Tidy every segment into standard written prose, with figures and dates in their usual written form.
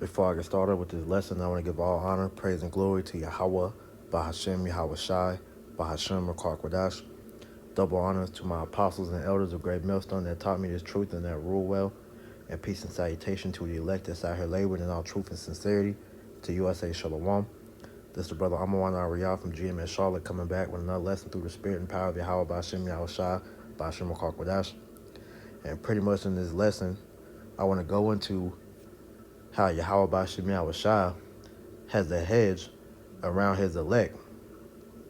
Before I get started with this lesson, I want to give all honor, praise, and glory to Yahweh, Bahashem Yahweh Shai, Bahashem Rakar Kwadash. Double honors to my apostles and elders of Great Millstone that taught me this truth and that rule well. And peace and salutation to the elect that's out here laboring in all truth and sincerity. To USA Shalom. This is the brother Amawan Ariyah from GMS Charlotte coming back with another lesson through the spirit and power of Yahweh Bahashem Yahweh Shai, Bahashem Rakar Kwadash. And pretty much in this lesson, I want to go into how Yahweh Bahashem Yahweh Shai has a hedge around his elect,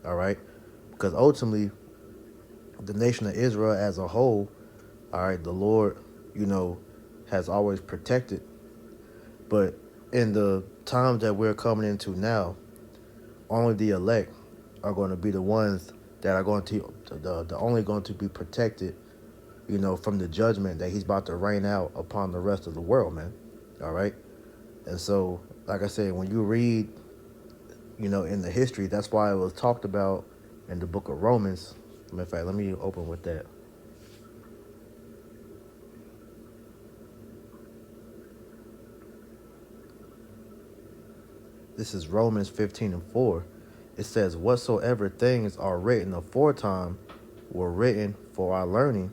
all right? Because ultimately, the nation of Israel as a whole, all right, the Lord, has always protected. But in the times that we're coming into now, only the elect are going to be the ones that are going to, the only going to be protected, from the judgment that he's about to rain out upon the rest of the world, man, all right? And so, like I said, when you read, in the history, that's why it was talked about in the book of Romans. In fact, let me open with that. This is Romans 15:4. It says, whatsoever things are written aforetime were written for our learning,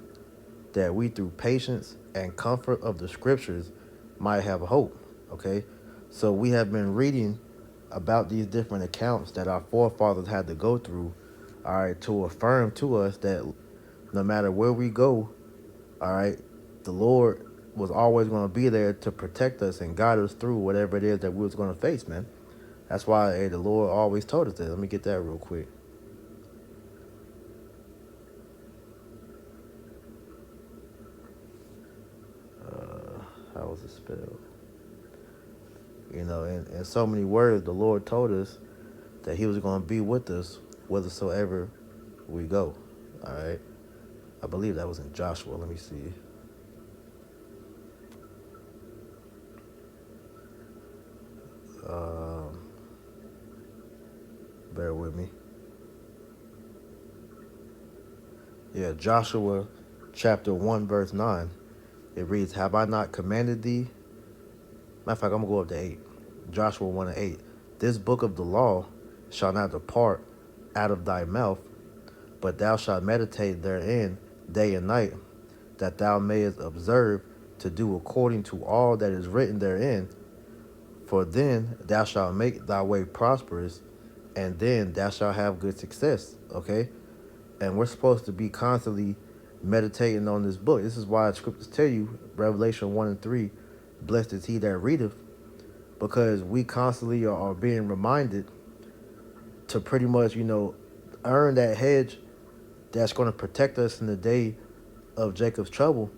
that we through patience and comfort of the scriptures might have hope. Okay? So we have been reading about these different accounts that our forefathers had to go through, all right, to affirm to us that no matter where we go, all right, the Lord was always going to be there to protect us and guide us through whatever it is that we was going to face, man. That's why the Lord always told us that. Let me get that real quick. How was it spelled? In so many words, the Lord told us that he was going to be with us whithersoever we go. All right. I believe that was in Joshua. Let me see. Bear with me. Yeah, Joshua chapter 1, verse 9. It reads, have I not commanded thee? Matter of fact, I'm going to go up to 8. Joshua 1 and 8. This book of the law shall not depart out of thy mouth, but thou shalt meditate therein day and night, that thou mayest observe to do according to all that is written therein. For then thou shalt make thy way prosperous, and then thou shalt have good success. Okay? And we're supposed to be constantly meditating on this book. This is why the scriptures tell you, Revelation 1 and 3, blessed is he that readeth, because we constantly are being reminded to pretty much, earn that hedge that's going to protect us in the day of Jacob's trouble.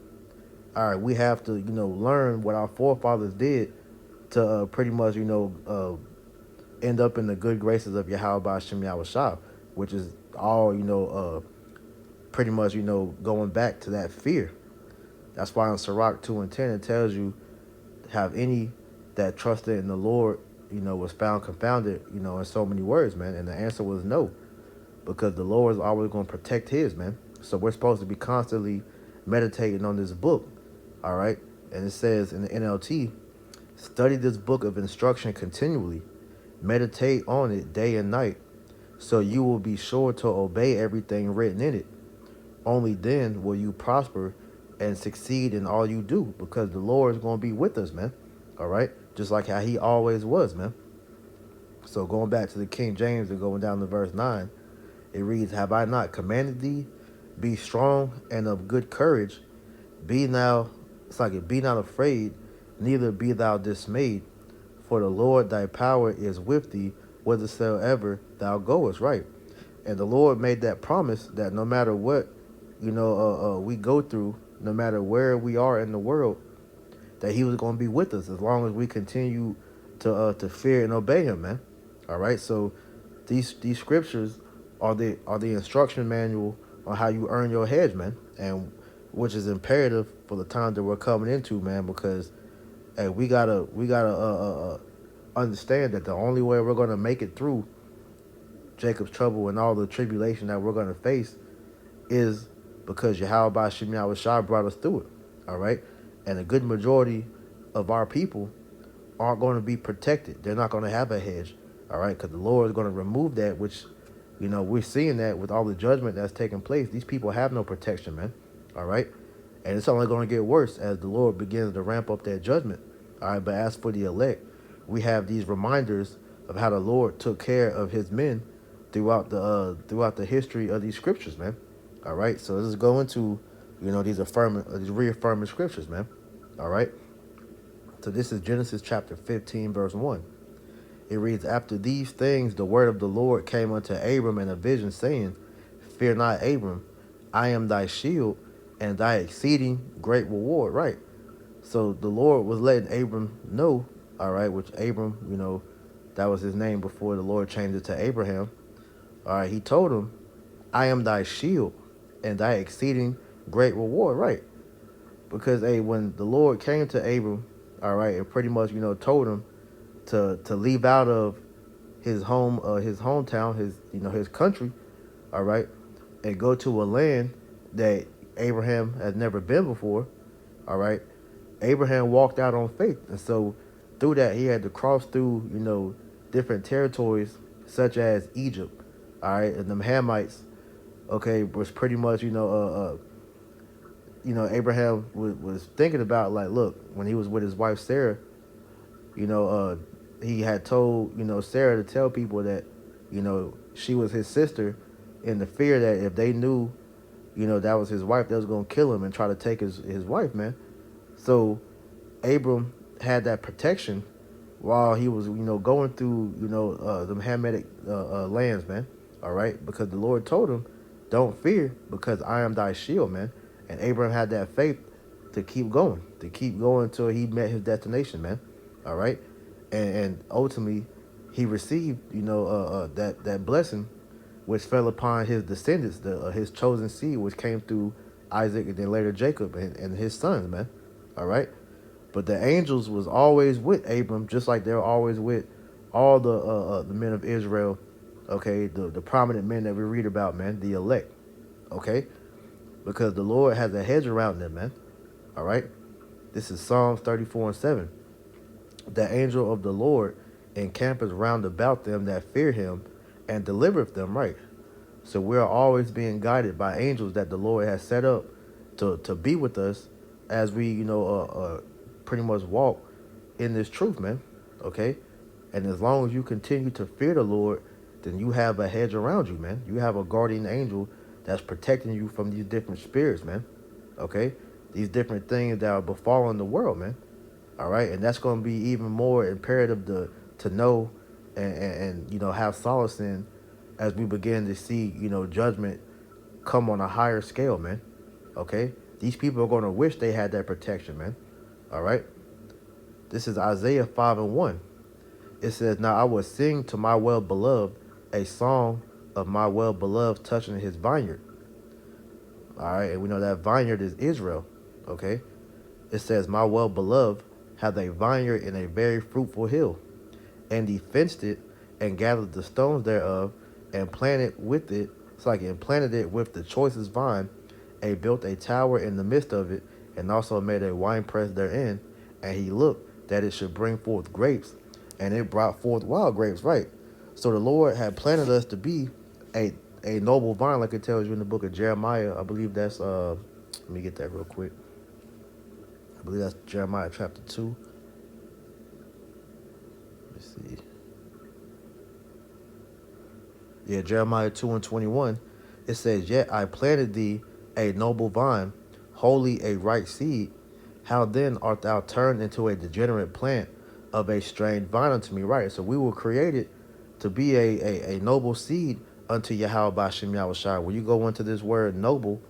All right, we have to, learn what our forefathers did to pretty much, end up in the good graces of Yahweh Ba'ashem Yahweh Shah, which is all, pretty much, going back to that fear. That's why in Sirach 2 and 10, it tells you, have any that trusted in the Lord, was found confounded, in so many words, man. And the answer was no, because the Lord is always going to protect his, man. So we're supposed to be constantly meditating on this book, all right? And it says in the NLT, study this book of instruction continually, meditate on it day and night, so you will be sure to obey everything written in it. Only then will you prosper and succeed in all you do, because the Lord is going to be with us, man. All right? Just like how he always was, man. So going back to the King James and going down to verse 9, it reads, have I not commanded thee? Be strong and of good courage. Be not afraid, neither be thou dismayed. For the Lord thy power is with thee, whithersoever thou goest, right? And the Lord made that promise that no matter what, we go through, no matter where we are in the world, that he was going to be with us as long as we continue to fear and obey him, man. All right, so these scriptures are the instruction manual on how you earn your hedge, man, and which is imperative for the time that we're coming into, man, because hey, we gotta understand that the only way we're gonna make it through Jacob's trouble and all the tribulation that we're gonna face is because Yahweh Ba'ashem Yahweh Shai brought us through it. All right, and a good majority of our people aren't going to be protected. They're not going to have a hedge, all right? Because the Lord is going to remove that, which, we're seeing that with all the judgment that's taking place. These people have no protection, man, all right? And it's only going to get worse as the Lord begins to ramp up that judgment, all right? But as for the elect, we have these reminders of how the Lord took care of his men throughout the history of these scriptures, man. All right, so let's go into these reaffirming scriptures, man. All right, so this is Genesis chapter 15, verse 1. It reads, "After these things, the word of the Lord came unto Abram in a vision, saying, Fear not, Abram, I am thy shield and thy exceeding great reward." Right. So the Lord was letting Abram know, all right, which Abram, that was his name before the Lord changed it to Abraham. All right, he told him, "I am thy shield and thy exceeding great reward." Right. Because, hey, when the Lord came to Abram, all right, and pretty much, told him to leave out of his hometown, his country, all right, and go to a land that Abraham has never been before, all right. Abraham walked out on faith, and so through that he had to cross through, different territories such as Egypt, all right, and them Hamites, okay, was pretty much, Abraham was thinking about, like, look, when he was with his wife Sarah, you know, uh, he had told, Sarah to tell people that, she was his sister, in the fear that if they knew, that was his wife, they was gonna kill him and try to take his wife, man. So Abram had that protection while he was, going through, them Hamitic lands, man. All right, because the Lord told him, "Don't fear, because I am thy shield, man." And Abraham had that faith to keep going until he met his destination, man. All right, and ultimately, he received, that blessing, which fell upon his descendants, his chosen seed, which came through Isaac and then later Jacob and his sons, man. All right. But the angels was always with Abram, just like they're always with all the men of Israel, okay, the prominent men that we read about, man, the elect, okay, because the Lord has a hedge around them, man. All right, this is Psalms 34:7. "The angel of the Lord encampeth round about them that fear him, and delivereth them." Right. So we are always being guided by angels that the Lord has set up to be with us as we, pretty much walk in this truth, man. Okay? And as long as you continue to fear the Lord, then you have a hedge around you, man. You have a guardian angel that's protecting you from these different spirits, man. Okay? These different things that are befalling the world, man. All right? And that's going to be even more imperative to know and have solace in as we begin to see, judgment come on a higher scale, man. Okay? These people are going to wish they had that protection, man. All right? This is Isaiah 5:1. It says, "Now I will sing to my well-beloved a song of my well-beloved touching his vineyard." All right? And we know that vineyard is Israel. Okay? It says, "My well-beloved hath a vineyard in a very fruitful hill, and he fenced it and gathered the stones thereof and planted with it, and planted it with the choicest vine, and built a tower in the midst of it, and also made a winepress therein. And he looked that it should bring forth grapes, and it brought forth wild grapes." Right. So the Lord had planted us to be a noble vine, like it tells you in the book of Jeremiah. I believe that's let me get that real quick. I believe that's Jeremiah chapter 2. Let's see. Yeah, Jeremiah 2:21. It says, "Yet I planted thee a noble vine, wholly a right seed. How then art thou turned into a degenerate plant of a strange vine unto me?" Right. So we were created to be a noble seed unto Yahweh Bashem Yahushua. When you go into this word noble,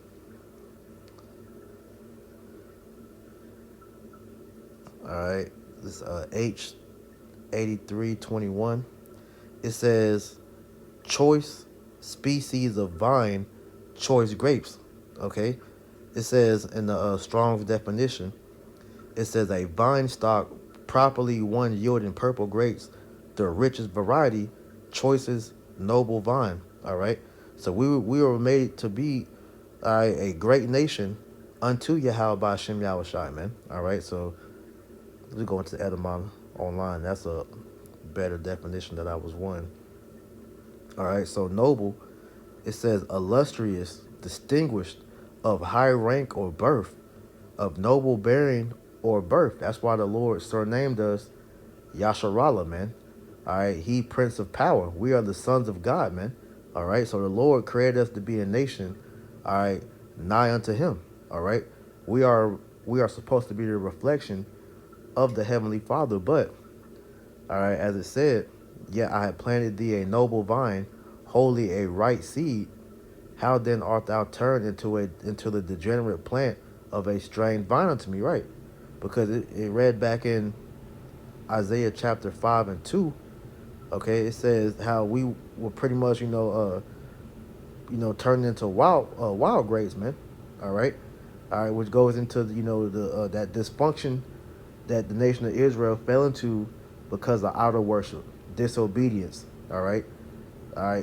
all right, this H 83:21. It says, "Choice species of vine, choice grapes." Okay. It says in the Strong's definition, it says a vine stock properly one yielding purple grapes, the richest variety, choicest noble vine. All right. So we were made to be a great nation unto Yahweh Bashem Yahushai, man. All right. So Let's go into etymology online. That's a better definition that I was one. All right, so noble, it says illustrious, distinguished, of high rank or birth, of noble bearing or birth. That's why the Lord surnamed us Yasharallah, man. All right, he Prince of Power. We are the sons of God, man. All right, so the Lord created us to be a nation, all right, nigh unto him. All right. We are we are supposed to be the reflection of the Heavenly Father, but all right, as it said, yet I have planted thee a noble vine, wholly a right seed. How then art thou turned into the degenerate plant of a strange vine unto me? Right. Because it read back in Isaiah chapter 5 and 2. Okay, it says how we were pretty much, turned into wild grapes, man. All right, which goes into the that dysfunction that the nation of Israel fell into because of outer worship, disobedience. All right.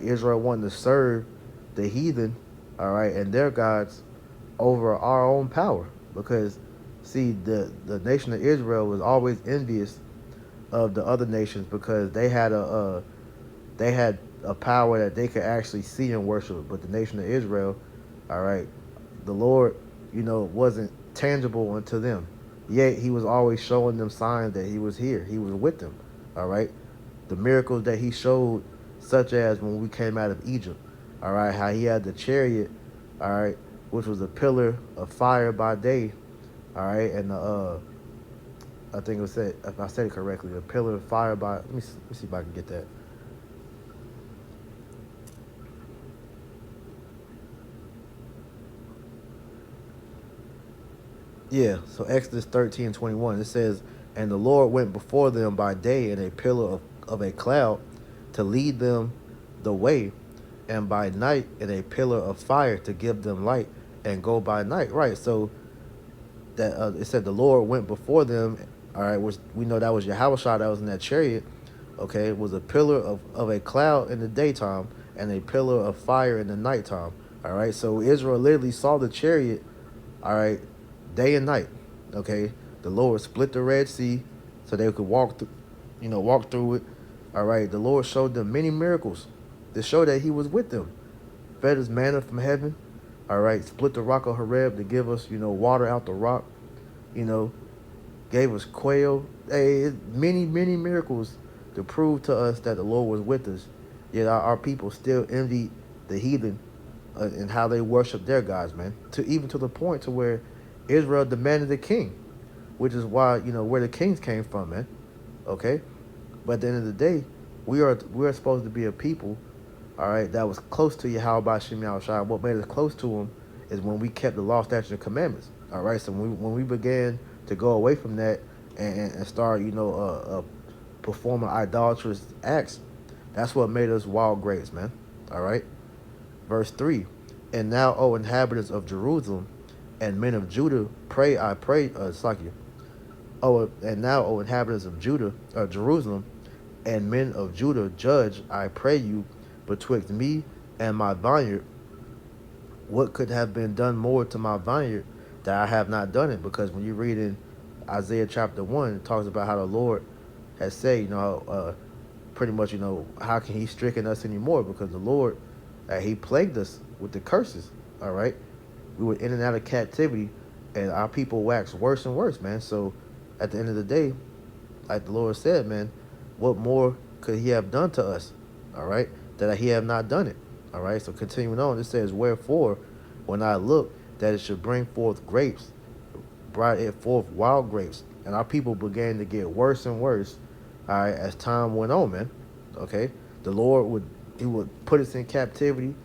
Israel wanted to serve the heathen, all right, and their gods over our own power. Because, see, the nation of Israel was always envious of the other nations because they had a power that they could actually see and worship. But the nation of Israel, all right, the Lord, wasn't tangible unto them. Yet he was always showing them signs that he was here. He was with them. All right. The miracles that he showed, such as when we came out of Egypt. All right. How he had the chariot, all right, which was a pillar of fire by day. All right. And I think it was said, if I said it correctly, a pillar of fire by, let me see if I can get that. Yeah, so Exodus 13:21, it says, and the Lord went before them by day in a pillar of a cloud to lead them the way, and by night in a pillar of fire to give them light and go by night. Right, so that it said the Lord went before them, all right, which we know that was Yahweh that was in that chariot, okay, it was a pillar of a cloud in the daytime and a pillar of fire in the nighttime, all right, so Israel literally saw the chariot, all right, day and night. Okay, the Lord split the Red Sea so they could walk through it. All right, the Lord showed them many miracles to show that He was with them. Fed us manna from heaven. All right, split the rock of Horeb to give us, water out the rock. You know, gave us quail. Hey, many miracles to prove to us that the Lord was with us. Yet our people still envied the heathen and how they worship their gods, man. Even to the point to where Israel demanded a king, which is why where the kings came from, man. Okay, but at the end of the day, we are supposed to be a people, all right, that was close to Yahweh Shem Yahushua. What made us close to Him is when we kept the law, statutes, and commandments. All right, so when we began to go away from that and start performing idolatrous acts, that's what made us wild grapes, man. All right. Verse 3, and now, O inhabitants of Jerusalem and men of Judah, pray, I pray, Slakia. Oh, and now, O inhabitants of Jerusalem, and men of Judah, judge, I pray you, betwixt me and my vineyard, what could have been done more to my vineyard that I have not done it? Because when you read in Isaiah chapter 1, it talks about how the Lord has said, pretty much, how can He stricken us anymore? Because the Lord, He plagued us with the curses, all right? We were in and out of captivity, and our people waxed worse and worse, man. So at the end of the day, like the Lord said, man, what more could He have done to us, all right, that He have not done it, all right? So continuing on, it says, wherefore, when I look that it should bring forth grapes, brought it forth wild grapes, and our people began to get worse and worse, all right, as time went on, man, okay? The Lord He would put us in captivity,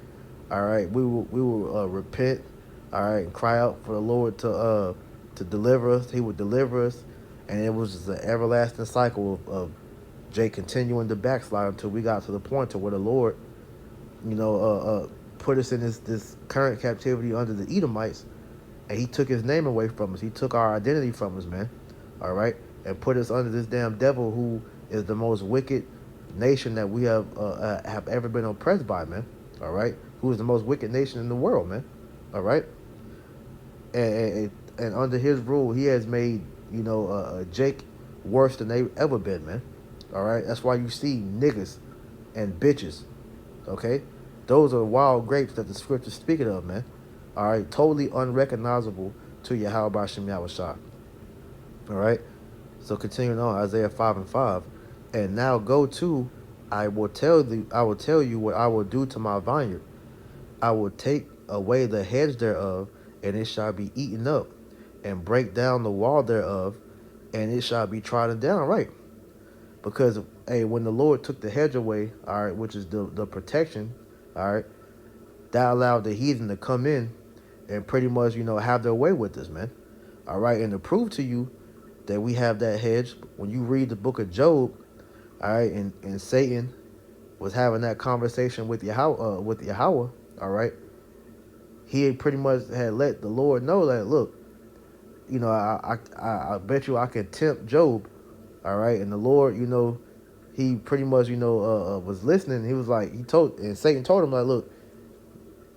all right? We will repent, all right, and cry out for the Lord to deliver us. He would deliver us, and it was just an everlasting cycle of Jay continuing to backslide until we got to the point to where the Lord, put us in this current captivity under the Edomites, and He took His name away from us. He took our identity from us, man. All right, and put us under this damn devil who is the most wicked nation that we have ever been oppressed by, man. All right, who is the most wicked nation in the world, man. All right, and under His rule, He has made Jake worse than they ever been, man. All right, that's why you see niggas and bitches. Okay, those are wild grapes that the scripture's speaking of, man. All right, totally unrecognizable to Yahweh Bashim Yahushua. All right, so continuing on, Isaiah 5:5, and now go to, I will tell you what I will do to my vineyard. I will take away the hedge thereof, and it shall be eaten up, and break down the wall thereof, and it shall be trodden down. Right, because hey, when the Lord took the hedge away, all right, which is the protection, all right, that allowed the heathen to come in and pretty much have their way with us, man. All right, and to prove to you that we have that hedge, when you read the book of Job, all right, and Satan was having that conversation with Yahweh, all right, he pretty much had let the Lord know that, look, I bet you I can tempt Job, all right, and the Lord, he pretty much, was listening. He was like, and Satan told him, like, look,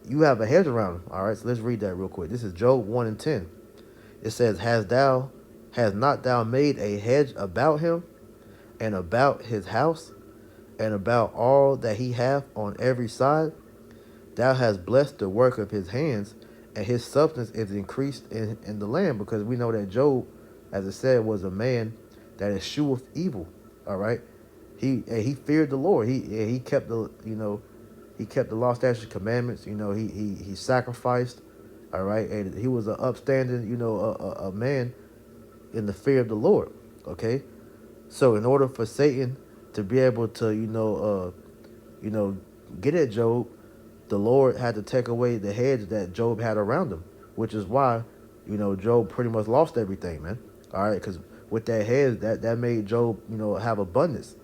you have a hedge around him, all right. So let's read that real quick. This is Job 1:10. It says, has not thou made a hedge about him, and about his house, and about all that he hath on every side? Thou hast blessed the work of his hands, and his substance is increased in the land. Because we know that Job, as it said, was a man that escheweth evil. All right, he feared the Lord. He kept he kept the law, statutes, commandments. He sacrificed. All right, and he was an upstanding a man in the fear of the Lord. Okay, so in order for Satan to be able to you know get at Job, the Lord had to take away the hedge that Job had around him, which is why, Job pretty much lost everything, man. All right, because with that hedge, that made Job, have abundance.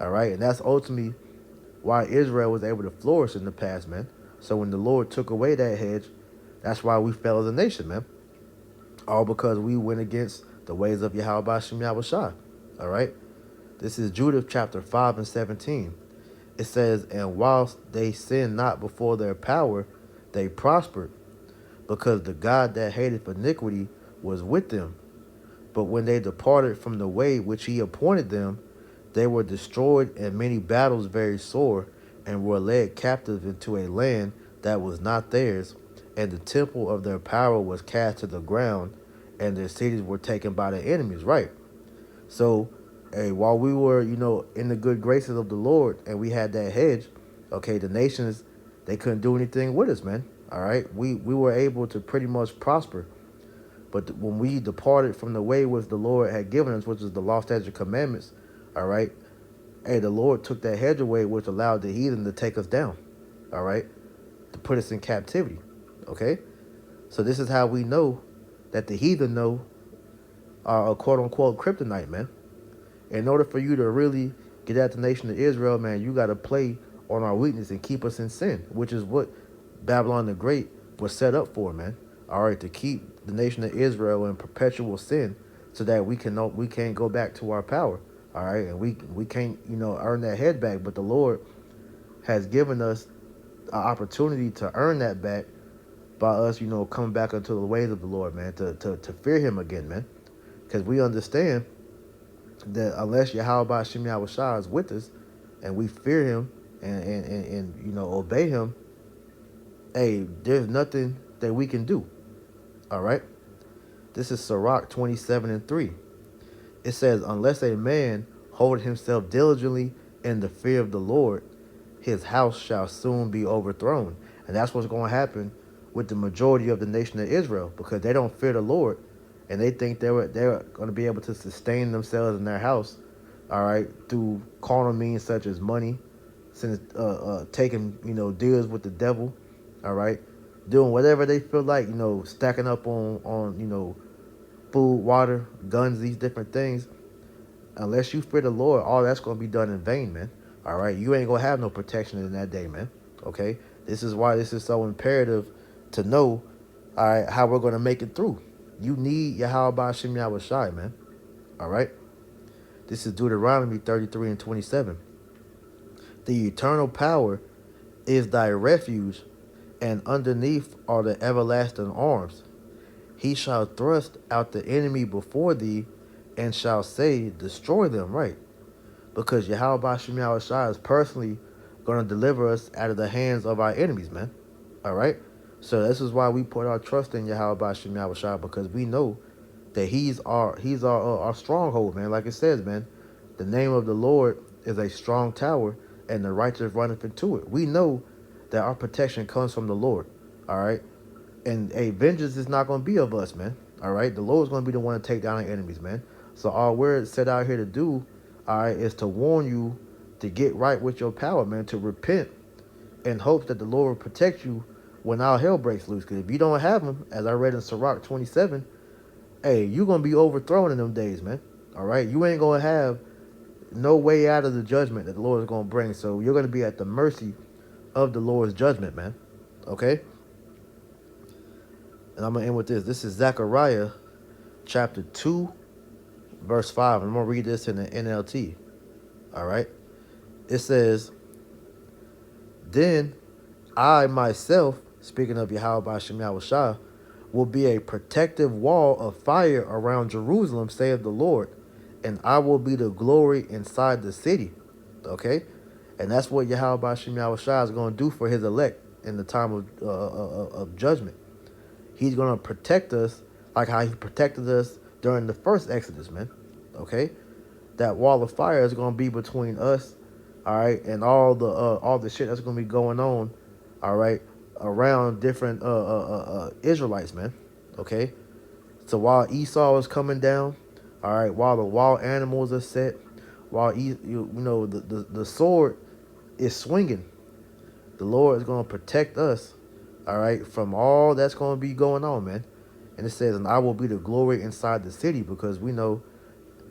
All right, and that's ultimately why Israel was able to flourish in the past, man. So when the Lord took away that hedge, that's why we fell as a nation, man. All because we went against the ways of Yahweh Bashim Yahushua. All right, this is Judith chapter 5:17. It says, and whilst they sinned not before their power, they prospered, because the God that hated iniquity was with them. But when they departed from the way which he appointed them, they were destroyed in many battles very sore, and were led captive into a land that was not theirs, and the temple of their power was cast to the ground, and their cities were taken by the enemies. Right. So, hey, while we were, in the good graces of the Lord, and we had that hedge, okay, the nations, they couldn't do anything with us, man. All right, we were able to pretty much prosper. But when we departed from the way which the Lord had given us, which is the law, statutes, and commandments, all right, hey, the Lord took that hedge away, which allowed the heathen to take us down, all right, to put us in captivity, okay? So this is how we know that the heathen know a quote-unquote kryptonite, man. In order for you to really get at the nation of Israel, man, you got to play on our weakness and keep us in sin, which is what Babylon the Great was set up for, man. All right, to keep the nation of Israel in perpetual sin, so that we can't go back to our power. All right, and we can't earn that head back. But the Lord has given us an opportunity to earn that back by us, coming back into the ways of the Lord, man, to fear Him again, man, because we understand that unless Yahweh Bashim Yahushua is with us, and we fear Him and obey Him, hey, there's nothing that we can do. All right, this is Sirach 27:3. It says, unless a man hold himself diligently in the fear of the Lord, his house shall soon be overthrown. And that's what's going to happen with the majority of the nation of Israel, because they don't fear the Lord, and they think they're going to be able to sustain themselves in their house, all right, through carnal means such as money, since taking deals with the devil, all right, doing whatever they feel like, stacking up on food, water, guns, these different things. Unless you fear the Lord, all that's going to be done in vain, man. All right, you ain't going to have no protection in that day, man. Okay, this is why this is so imperative to know, all right, how we're going to make it through. You need Yahweh Ba'ashim Yahushai, man. All right, this is Deuteronomy 33:27. The eternal power is thy refuge, and underneath are the everlasting arms. He shall thrust out the enemy before thee, and shall say, destroy them, right? Because Yahweh Bashem Yahushua is personally going to deliver us out of the hands of our enemies, man. All right? So this is why we put our trust in Yahweh Bashem Yahushua, because we know that he's our stronghold, man. Like it says, man, the name of the Lord is a strong tower, and the righteous runneth into it. We know that our protection comes from the Lord. All right? And a vengeance is not going to be of us, man. All right, the Lord's going to be the one to take down our enemies, man. So all we're set out here to do, all right, is to warn you to get right with your power, man, to repent in hopes that the Lord will protect you when all hell breaks loose. Because if you don't have him, as I read in Sirach 27, hey, you're going to be overthrown in them days, man. All right, you ain't going to have no way out of the judgment that the Lord is going to bring. So you're going to be at the mercy of the Lord's judgment, man. Okay? And I'm going to end with this. This is Zechariah chapter 2, verse 5. I'm going to read this in the NLT. All right? It says, then I myself, speaking of Yahweh Bashem Yahushua, will be a protective wall of fire around Jerusalem, saith the Lord, and I will be the glory inside the city. Okay? And that's what Yahweh Bashem Yahushua is going to do for his elect in the time of judgment. He's going to protect us like how he protected us during the first Exodus, man. Okay? That wall of fire is going to be between us, all right, and all the shit that's going to be going on, all right, around different Israelites, man. Okay? So while Esau is coming down, all right, while the wild animals are set, while the sword is swinging, the Lord is going to protect us, all right, from all that's going to be going on, man. And it says, and I will be the glory inside the city, because we know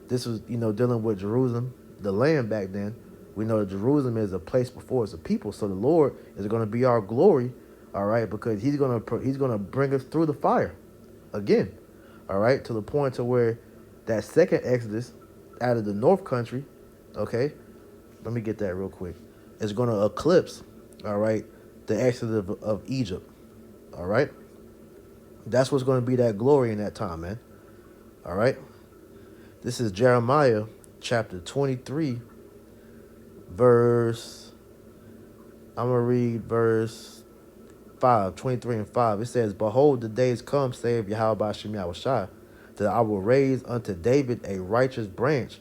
this was, dealing with Jerusalem, the land back then. We know that Jerusalem is a place before it's a people. So the Lord is going to be our glory, all right, because he's going to bring us through the fire again, all right, to the point to where that second Exodus out of the north country, okay, let me get that real quick, is going to eclipse, all right, the Exodus of Egypt, all right. That's what's going to be that glory in that time, man. All right. This is Jeremiah chapter 23, verse, I'm going to read verse 5, 23 and 5. It says, behold, the days come, saith Yahweh Bashem Yahushua, that I will raise unto David a righteous branch,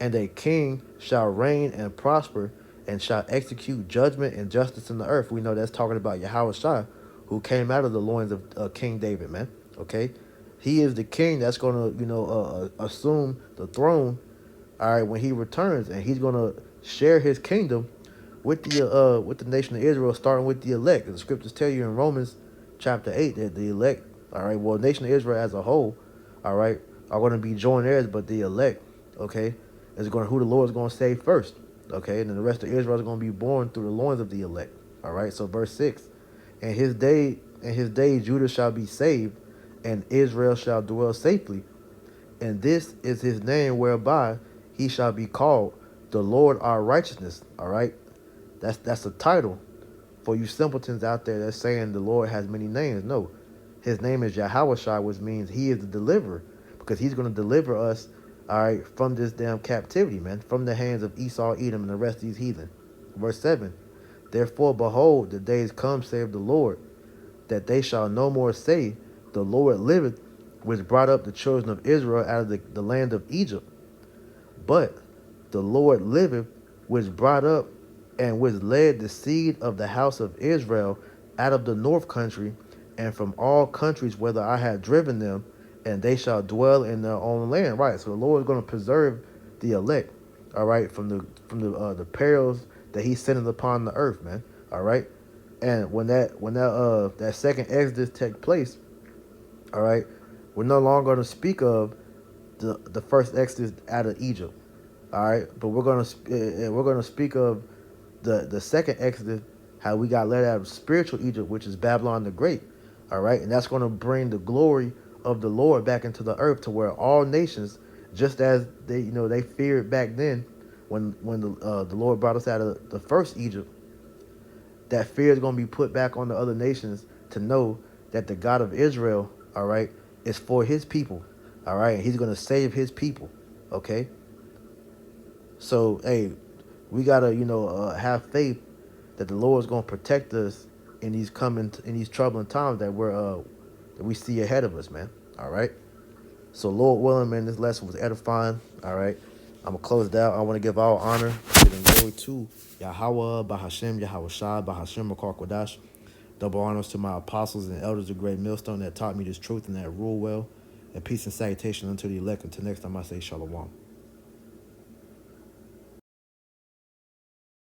and a king shall reign and prosper, and shall execute judgment and justice in the earth. We know that's talking about Yahushua, who came out of the loins of King David, man. Okay? He is the king that's going to, assume the throne, all right, when he returns. And he's going to share his kingdom with the nation of Israel, starting with the elect. The scriptures tell you in Romans chapter 8 that the elect, all right, well, the nation of Israel as a whole, all right, are going to be joint heirs, but the elect, okay, is going to who the Lord is going to save first, okay? And then the rest of Israel is going to be born through the loins of the elect, all right? So verse 6, in his day, Judah shall be saved, and Israel shall dwell safely. And this is his name whereby he shall be called, the Lord our righteousness. All right, that's a title for you simpletons out there that's saying the Lord has many names. No, his name is Yahweh, which means he is the deliverer, because he's going to deliver us, all right, from this damn captivity, man, from the hands of Esau, Edom, and the rest of these heathen. Verse 7, therefore, behold, the days come, saith the Lord, that they shall no more say, the Lord liveth, which brought up the children of Israel out of the land of Egypt. But the Lord liveth, which brought up and which led the seed of the house of Israel out of the north country, and from all countries whither I had driven them, and they shall dwell in their own land. Right. So the Lord is going to preserve the elect, all right, from the perils that he's sending upon the earth, man. All right. And when that second Exodus take place, all right, we're no longer going to speak of the first Exodus out of Egypt, all right, but we're going to speak of the second Exodus, how we got led out of spiritual Egypt, which is Babylon the Great, all right, and that's going to bring the glory of the Lord back into the earth, to where all nations, just as they feared back then when the Lord brought us out of the first Egypt, that fear is going to be put back on the other nations to know that the God of Israel, all right, is for his people, all right, and he's going to save his people, Okay, so hey, we gotta have faith that the Lord's gonna protect us in these troubling times that we see ahead of us, man. All right. So Lord willing, man, this lesson was edifying. All right. I'm gonna close it out. I want to give all honor and glory to Yahweh, Bahashem, Yahweh Shai, Bahashem, Makar Kodash. Double honors to my apostles and elders of Great Millstone that taught me this truth and that rule well. And peace and salutation unto the elect. Until next time, I say Shalom.